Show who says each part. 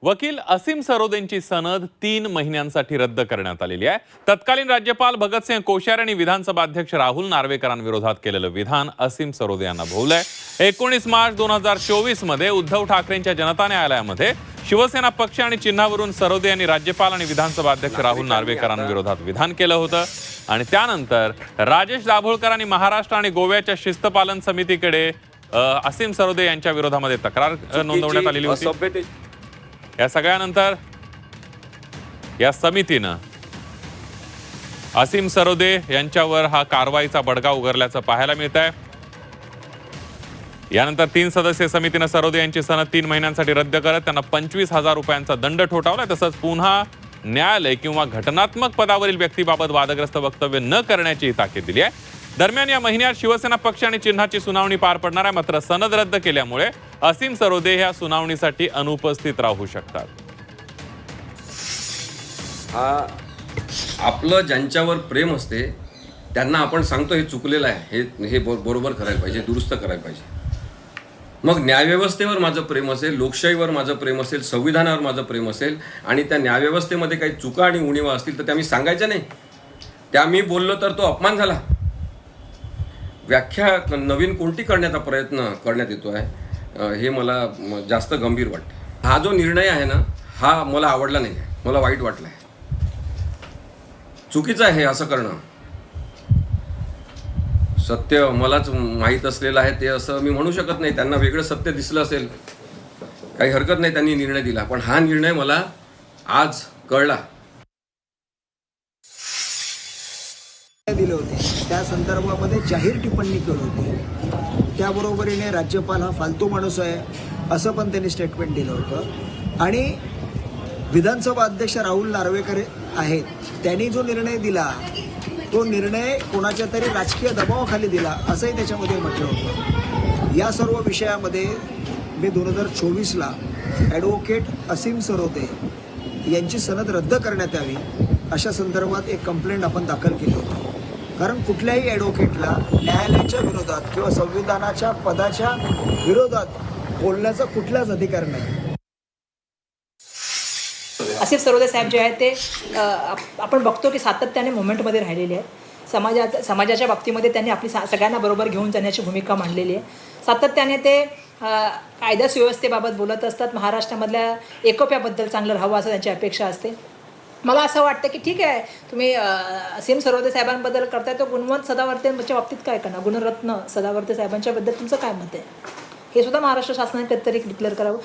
Speaker 1: वकील असीम सरोदेंची सनद 3 महिन्यांसाठी रद्द करण्यात आलेली आहे। तत्कालीन राज्यपाल भगतसिंह कोश्यारी आणि विधानसभा अध्यक्ष राहुल नार्वेकरांविरोधात केलेलं विधान असीम सरोदे यांना भोवलंय। 19 मार्च 2024 मध्ये उद्धव ठाकरेंच्या जनता न्यायालयामध्ये शिवसेना पक्ष आणि चिन्हावरून सरोदे यांनी राज्यपाल आणि विधानसभा अध्यक्ष राहुल नार्वेकरांविरोधात विधान केलं होतं आणि त्यानंतर राजेश दाभोळकरांनी महाराष्ट्र आणि गोव्याच्या शिस्तपालन समितीकडे असीम सरोदे यांच्या विरोधामध्ये तक्रार नोंदवण्यात आलेली होती। या सगळ्यानंतर या समितीनं असीम सरोदे यांच्यावर हा कारवाईचा बडगा उगारल्याचं पाहायला मिळत आहे। यानंतर 3 सदस्यीय समितीने सरोदे यांची सनद 3 महिन्यांसाठी रद्द करत त्यांना 25,000 रुपयांचा दंड ठोठावला। तसंच पुन्हा न्यायालय किंवा घटनात्मक पदावरील व्यक्तीबाबत वादग्रस्त वक्तव्य न करण्याची ताकीद दिली आहे। दरम्यान या महिन्यात शिवसेना पक्ष आणि चिन्हाची सुनावणी पार पडणार आहे, मात्र सनद रद्द केल्यामुळे असीम सरोदे ह्या सुनावणीसाठी अनुपस्थित राहू शकतात।
Speaker 2: आपलं ज्यांच्यावर प्रेम असते त्यांना आपण सांगतो हे चुकलेलं आहे, हे बरोबर करायला पाहिजे, दुरुस्त करायला पाहिजे। मग न्यायव्यवस्थेवर माझं प्रेम असेल, लोकशाहीवर माझं प्रेम असेल, संविधानावर माझं प्रेम असेल आणि त्या न्यायव्यवस्थेमध्ये काही चुका आणि उणिवा असतील तर त्या मी सांगायच्या नाही। त्या मी बोललो तर तो अपमान झाला। व्याख्या नवीन कोणती करण्याचा प्रयत्न करण्यात येतो आहे हे मला जास्त गंभीर वाटतं। हा जो निर्णय आहे ना, हा मला आवडला नाही, मला वाईट वाटलं आहे। चुकीचं आहे असं करणं। सत्य मलाच माहीत असलेलं आहे ते असं मी म्हणू शकत नाही। त्यांना वेगळं सत्य दिसलं असेल, काही हरकत नाही, त्यांनी निर्णय दिला, पण हा निर्णय मला आज कळला।
Speaker 3: दिले होते त्या संदर्भामध्ये जाहीर टिप्पणी केली होती। त्याबरोबरीने राज्यपाल हा फालतू माणूस आहे असं पण त्यांनी स्टेटमेंट दिलं होतं आणि विधानसभा अध्यक्ष राहुल नार्वेकर आहेत, त्यांनी जो निर्णय दिला तो निर्णय कोणाच्या तरी राजकीय दबावाखाली दिला असंही त्याच्यामध्ये म्हटलं होतं। या सर्व विषयामध्ये मी 2024ला ॲडव्होकेट असीम सरोदे यांची सनद रद्द करण्यात यावी अशा संदर्भात एक कंप्लेंट आपण दाखल केली होती। कारण कुठल्याही ॲडव्होकेटला न्यायालयाच्या विरोधात किंवा संविधानाच्या पदाच्या विरोधात बोलण्याचा कुठलाच अधिकार नाही।
Speaker 4: असीम सरोदे साहेब जे आहेत ते आपण बघतो की सातत्याने मुवमेंटमध्ये राहिलेले आहेत। समाजाच्या बाबतीमध्ये त्यांनी आपली सगळ्यांना बरोबर घेऊन जाण्याची भूमिका मांडलेली आहे। सातत्याने ते कायदा सुव्यवस्थेबाबत बोलत असतात। महाराष्ट्रामधल्या एकोप्याबद्दल चांगलं राहावं असं त्यांची अपेक्षा असते। मला असं वाटतं की ठीक आहे, तुम्ही असीम सरोदे साहेबांबद्दल करताय, तो गुणवंत सदावर्तेंच्या बाबतीत काय करणार? गुणरत्न सदावर्ते साहेबांच्याबद्दल तुमचं काय मत आहे? हे सुद्धा महाराष्ट्र शासनाने कधीतरी डिक्लेअर करावं।